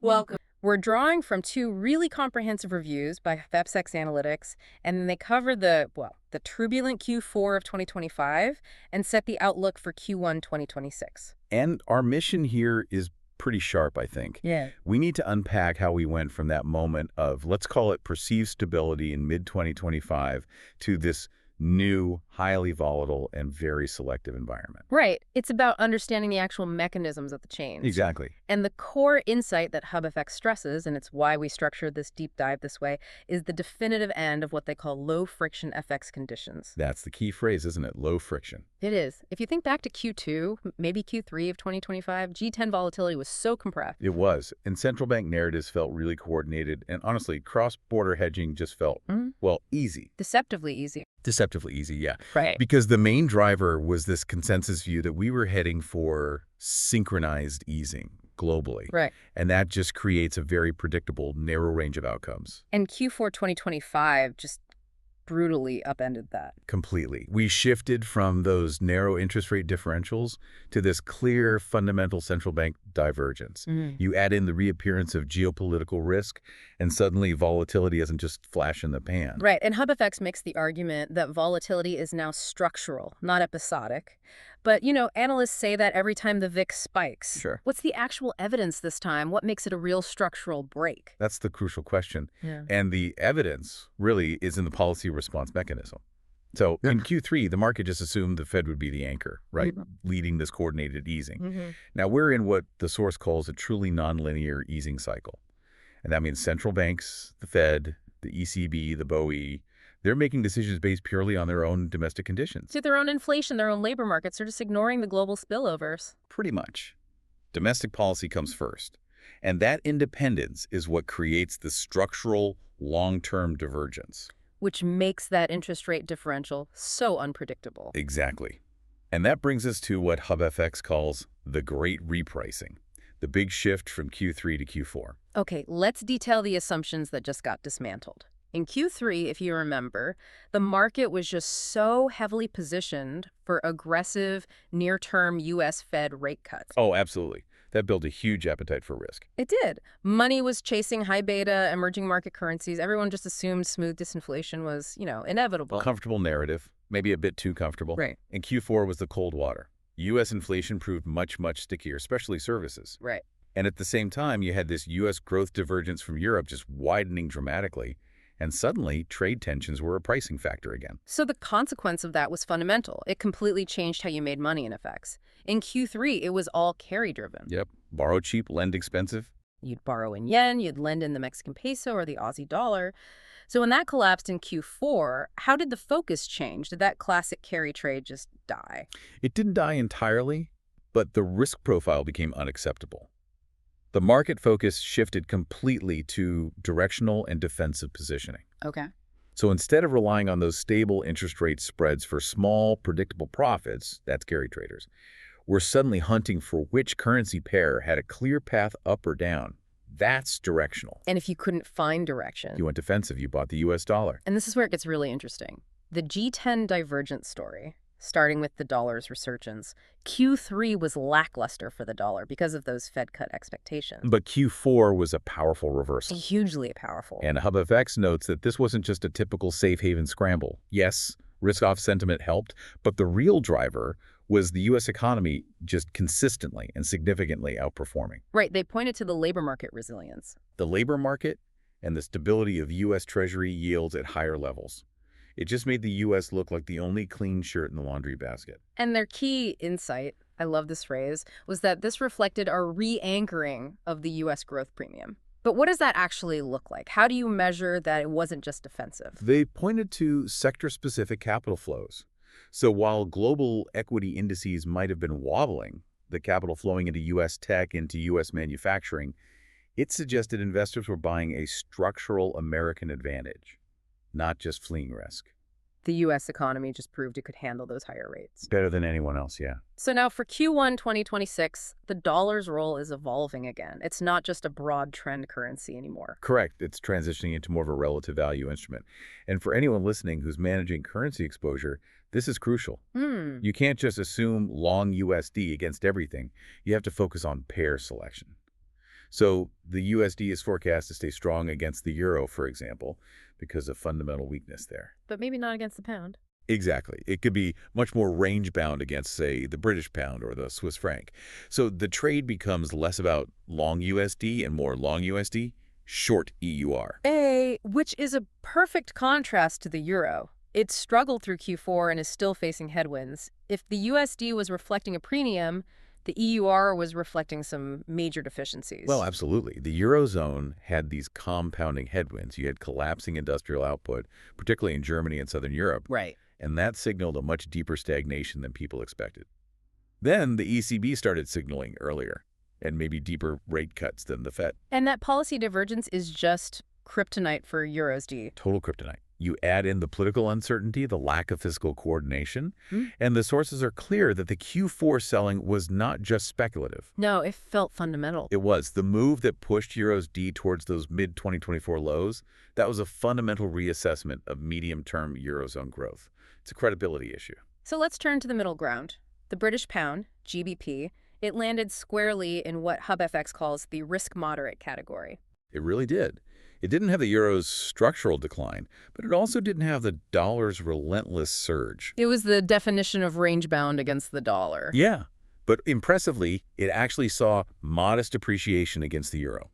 Welcome. We're drawing from two really comprehensive reviews by hubfx Analytics, and they cover the turbulent Q4 of 2025 and set the outlook for Q1 2026. And our mission here is pretty sharp, I think. Yeah. We need to unpack how we went from that moment of, let's call it perceived stability in mid-2025 to this new, highly volatile and very selective environment. Right. It's about understanding the actual mechanisms of the change. Exactly. And the core insight that hubfx stresses, and it's why we structured this deep dive this way, is the definitive end of what they call low-friction FX conditions. That's the key phrase, isn't it? Low friction. It is. If you think back to Q2, maybe Q3 of 2025, G10 volatility was so compressed. It was. And central bank narratives felt really coordinated. And honestly, cross-border hedging just felt, well, easy. Deceptively easy. Deceptively easy, yeah. Right. Because the main driver was this consensus view that we were heading for synchronized easing globally. Right. And that just creates a very predictable, narrow range of outcomes. And Q4 2025 just brutally upended that. Completely. We shifted from those narrow interest rate differentials to this clear, fundamental central bank divergence. You add in the reappearance of geopolitical risk, and suddenly volatility isn't just flash in the pan. Right. And hubfx makes the argument that volatility is now structural, not episodic. But, analysts say that every time the VIX spikes. Sure. What's the actual evidence this time? What makes it a real structural break? That's the crucial question. Yeah. And the evidence really is in the policy response mechanism. So in Q3, the market just assumed the Fed would be the anchor, right, leading this coordinated easing. Now, we're in what the source calls a truly nonlinear easing cycle. And that means central banks, the Fed, the ECB, the BOE, they're making decisions based purely on their own domestic conditions. To their own inflation, their own labor markets, they're just ignoring the global spillovers. Pretty much. Domestic policy comes first. And that independence is what creates the structural long-term divergence. Which makes that interest rate differential so unpredictable. Exactly. And that brings us to what hubfx calls the great repricing, the big shift from Q3 to Q4. Okay, let's detail the assumptions that just got dismantled. In Q3, if you remember, the market was just so heavily positioned for aggressive near-term U.S. Fed rate cuts. Oh, absolutely. That built a huge appetite for risk. It did. Money was chasing high-beta emerging market currencies. Everyone just assumed smooth disinflation was, inevitable. Comfortable narrative, maybe a bit too comfortable. Right. And Q4 was the cold water. U.S. inflation proved much, much stickier, especially services. Right. And at the same time, you had this U.S. growth divergence from Europe just widening dramatically. And suddenly, trade tensions were a pricing factor again. So the consequence of that was fundamental. It completely changed how you made money in FX. In Q3, it was all carry-driven. Yep. Borrow cheap, lend expensive. You'd borrow in yen, you'd lend in the Mexican peso or the Aussie dollar. So when that collapsed in Q4, how did the focus change? Did that classic carry trade just die? It didn't die entirely, but the risk profile became unacceptable. The market focus shifted completely to directional and defensive positioning. Okay. So instead of relying on those stable interest rate spreads for small, predictable profits, that's carry traders, we're suddenly hunting for which currency pair had a clear path up or down. That's directional. And if you couldn't find direction? You went defensive, you bought the US dollar. And this is where it gets really interesting. The G10 divergence story, starting with the dollar's resurgence, Q3 was lackluster for the dollar because of those Fed cut expectations. But Q4 was a powerful reversal. Hugely powerful. And hubfx notes that this wasn't just a typical safe haven scramble. Yes, risk-off sentiment helped, but the real driver was the U.S. economy just consistently and significantly outperforming. Right, they pointed to the labor market resilience. The labor market and the stability of U.S. Treasury yields at higher levels. It just made the U.S. look like the only clean shirt in the laundry basket. And their key insight, I love this phrase, was that this reflected a re-anchoring of the U.S. growth premium. But what does that actually look like? How do you measure that it wasn't just defensive? They pointed to sector-specific capital flows. So while global equity indices might have been wobbling, the capital flowing into U.S. tech, into U.S. manufacturing, it suggested investors were buying a structural American advantage, not just fleeing risk. The U.S. economy just proved it could handle those higher rates. Better than anyone else, yeah. So now for Q1 2026, the dollar's role is evolving again. It's not just a broad trend currency anymore. Correct. It's transitioning into more of a relative value instrument. And for anyone listening who's managing currency exposure, this is crucial. You can't just assume long USD against everything. You have to focus on pair selection. So the USD is forecast to stay strong against the euro, for example, because of fundamental weakness there. But maybe not against the pound. Exactly. It could be much more range-bound against, say, the British pound or the Swiss franc. So the trade becomes less about long USD and more long USD, short EUR. Which is a perfect contrast to the euro. It struggled through Q4 and is still facing headwinds. If the USD was reflecting a premium, the EUR was reflecting some major deficiencies. Well, absolutely. The Eurozone had these compounding headwinds. You had collapsing industrial output, particularly in Germany and Southern Europe. Right. And that signaled a much deeper stagnation than people expected. Then the ECB started signaling earlier, and maybe deeper rate cuts than the Fed. And that policy divergence is just kryptonite for Eurosd. Total kryptonite. You add in the political uncertainty, the lack of fiscal coordination, Hmm? and the sources are clear that the Q4 selling was not just speculative. No, it felt fundamental. It was. The move that pushed Eurosd towards those mid-2024 lows, that was a fundamental reassessment of medium-term Eurozone growth. It's a credibility issue. So let's turn to the middle ground. The British pound, GBP, it landed squarely in what hubfx calls the risk moderate category. It really did. It didn't have the euro's structural decline, but it also didn't have the dollar's relentless surge. It was the definition of range-bound against the dollar. Yeah, but impressively, it actually saw modest appreciation against the euro.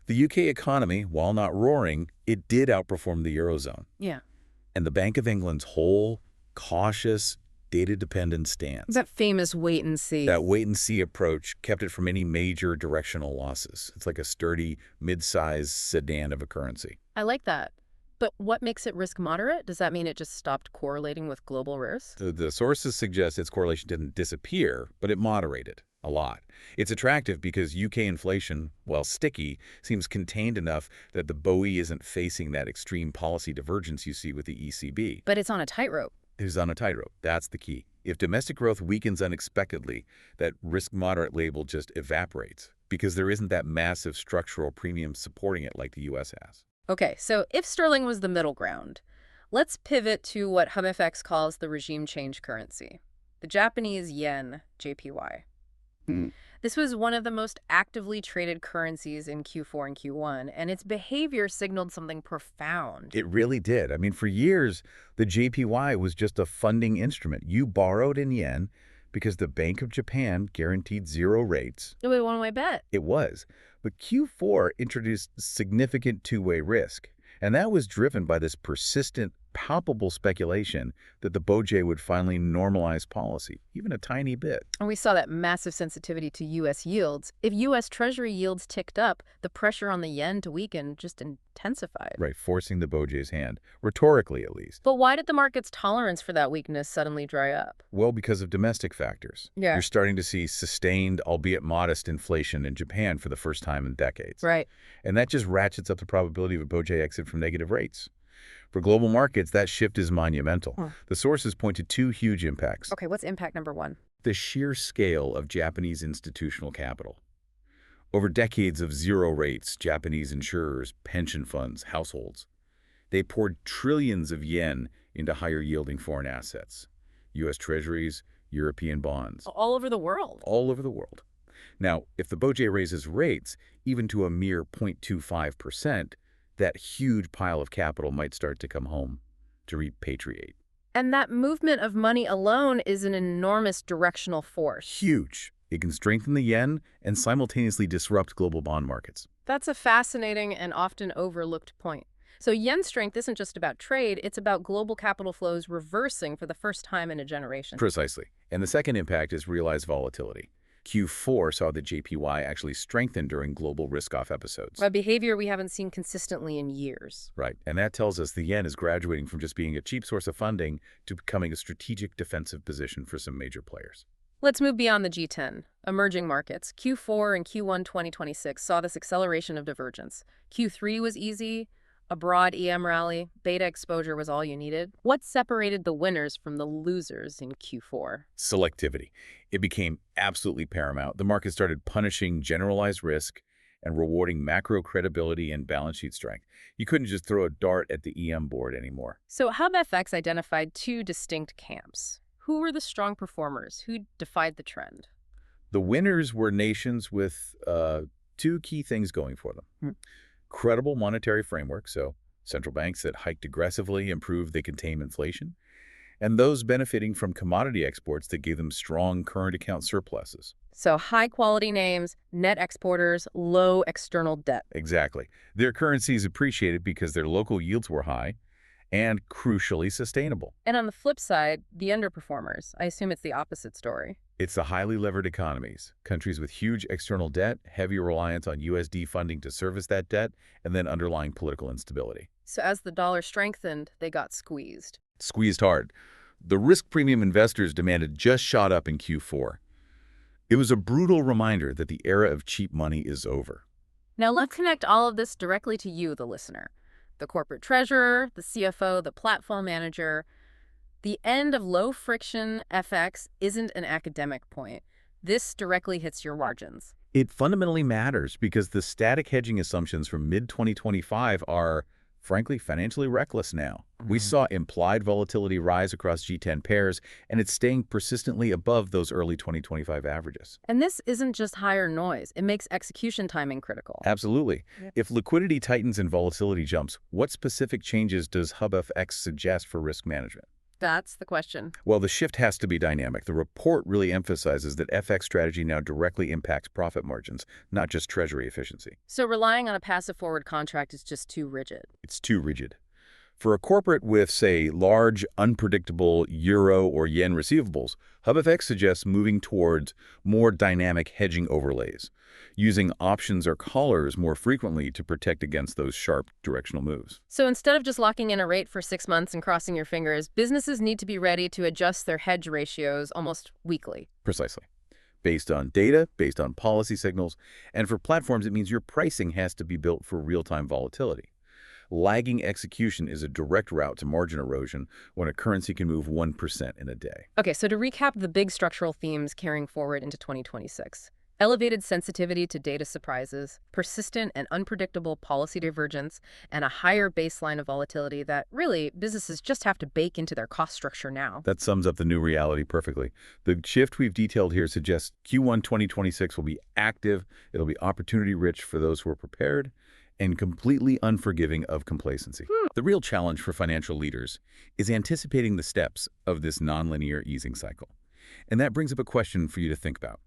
The UK economy, while not roaring, it did outperform the eurozone. Yeah. And the Bank of England's whole cautious, data-dependent stance, That famous wait and see. that wait-and-see approach, kept it from any major directional losses. It's like a sturdy, mid-sized sedan of a currency. I like that. But what makes it risk moderate? Does that mean it just stopped correlating with global risk? The sources suggest its correlation didn't disappear, but it moderated a lot. It's attractive because UK inflation, while sticky, seems contained enough that the BOE isn't facing that extreme policy divergence you see with the ECB. But it's on a tightrope. It is on a tightrope. That's the key. If domestic growth weakens unexpectedly, that risk moderate label just evaporates because there isn't that massive structural premium supporting it like the US has. Okay, so if sterling was the middle ground, let's pivot to what hubfx calls the regime change currency, the Japanese yen, JPY. This was one of the most actively traded currencies in Q4 and Q1, and its behavior signaled something profound. It really did. I mean, for years, the JPY was just a funding instrument. You borrowed in yen because the Bank of Japan guaranteed zero rates. It was a one-way bet. It was. But Q4 introduced significant two-way risk, and that was driven by this persistent, palpable speculation that the BOJ would finally normalize policy, even a tiny bit. And we saw that massive sensitivity to U.S. yields. If U.S. Treasury yields ticked up, the pressure on the yen to weaken just intensified. Right, forcing the BOJ's hand, rhetorically at least. But why did the market's tolerance for that weakness suddenly dry up? Well, because of domestic factors. Yeah. You're starting to see sustained, albeit modest, inflation in Japan for the first time in decades. Right. And that just ratchets up the probability of a BOJ exit from negative rates. For global markets, that shift is monumental. The sources point to two huge impacts. Okay, what's impact number one? The sheer scale of Japanese institutional capital. Over decades of zero rates, Japanese insurers, pension funds, households, they poured trillions of yen into higher-yielding foreign assets. U.S. treasuries, European bonds. All over the world. All over the world. Now, if the BOJ raises rates even to a mere 0.25%, that huge pile of capital might start to come home to repatriate. And that movement of money alone is an enormous directional force. Huge. It can strengthen the yen and simultaneously disrupt global bond markets. That's a fascinating and often overlooked point. So yen strength isn't just about trade, it's about global capital flows reversing for the first time in a generation. Precisely. And the second impact is realized volatility. Q4 saw the JPY actually strengthen during global risk-off episodes. A behavior we haven't seen consistently in years. Right, and that tells us the yen is graduating from just being a cheap source of funding to becoming a strategic defensive position for some major players. Let's move beyond the G10. Emerging markets. Q4 and Q1 2026 saw this acceleration of divergence. Q3 was easy, a broad EM rally, beta exposure was all you needed. What separated the winners from the losers in Q4? Selectivity. It became absolutely paramount. The market started punishing generalized risk and rewarding macro credibility and balance sheet strength. You couldn't just throw a dart at the EM board anymore. So hubfx identified two distinct camps. Who were the strong performers? Who defied the trend? The winners were nations with two key things going for them. Credible monetary framework, so central banks that hiked aggressively and proved they can tame inflation, and those benefiting from commodity exports that gave them strong current account surpluses. So high-quality names, net exporters, low external debt. Exactly. Their currencies appreciated because their local yields were high and crucially sustainable. And on the flip side, the underperformers. I assume it's the opposite story. It's the highly levered economies, countries with huge external debt, heavy reliance on USD funding to service that debt, and then underlying political instability. So as the dollar strengthened, they got squeezed. Squeezed hard. The risk premium investors demanded just shot up in Q4. It was a brutal reminder that the era of cheap money is over. Now let's connect all of this directly to you, the listener. The corporate treasurer, the CFO, the platform manager. The end of low-friction FX isn't an academic point. This directly hits your margins. It fundamentally matters because the static hedging assumptions from mid-2025 are, frankly, financially reckless now. We saw implied volatility rise across G10 pairs, and it's staying persistently above those early 2025 averages. And this isn't just higher noise. It makes execution timing critical. Absolutely. If liquidity tightens and volatility jumps, what specific changes does hubfx suggest for risk management? That's the question. Well, the shift has to be dynamic. The report really emphasizes that FX strategy now directly impacts profit margins, not just treasury efficiency. So relying on a passive forward contract is just too rigid. It's too rigid. For a corporate with, say, large, unpredictable euro or yen receivables, hubfx suggests moving towards more dynamic hedging overlays, using options or collars more frequently to protect against those sharp directional moves. So instead of just locking in a rate for 6 months and crossing your fingers, businesses need to be ready to adjust their hedge ratios almost weekly. Precisely. Based on data, based on policy signals, and for platforms, it means your pricing has to be built for real-time volatility. Lagging execution is a direct route to margin erosion when a currency can move 1% in a day. Okay, so to recap the big structural themes carrying forward into 2026. Elevated sensitivity to data surprises, persistent and unpredictable policy divergence, and a higher baseline of volatility that, really, businesses just have to bake into their cost structure now. That sums up the new reality perfectly. The shift we've detailed here suggests Q1 2026 will be active, it'll be opportunity-rich for those who are prepared, and completely unforgiving of complacency. The real challenge for financial leaders is anticipating the steps of this nonlinear easing cycle. And that brings up a question for you to think about.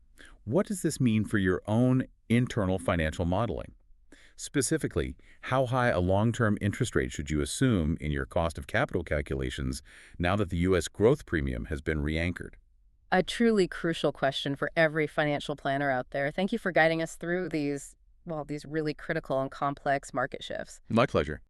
What does this mean for your own internal financial modeling? Specifically, how high a long-term interest rate should you assume in your cost of capital calculations now that the U.S. growth premium has been re-anchored? A truly crucial question for every financial planner out there. Thank you for guiding us through these really critical and complex market shifts. My pleasure.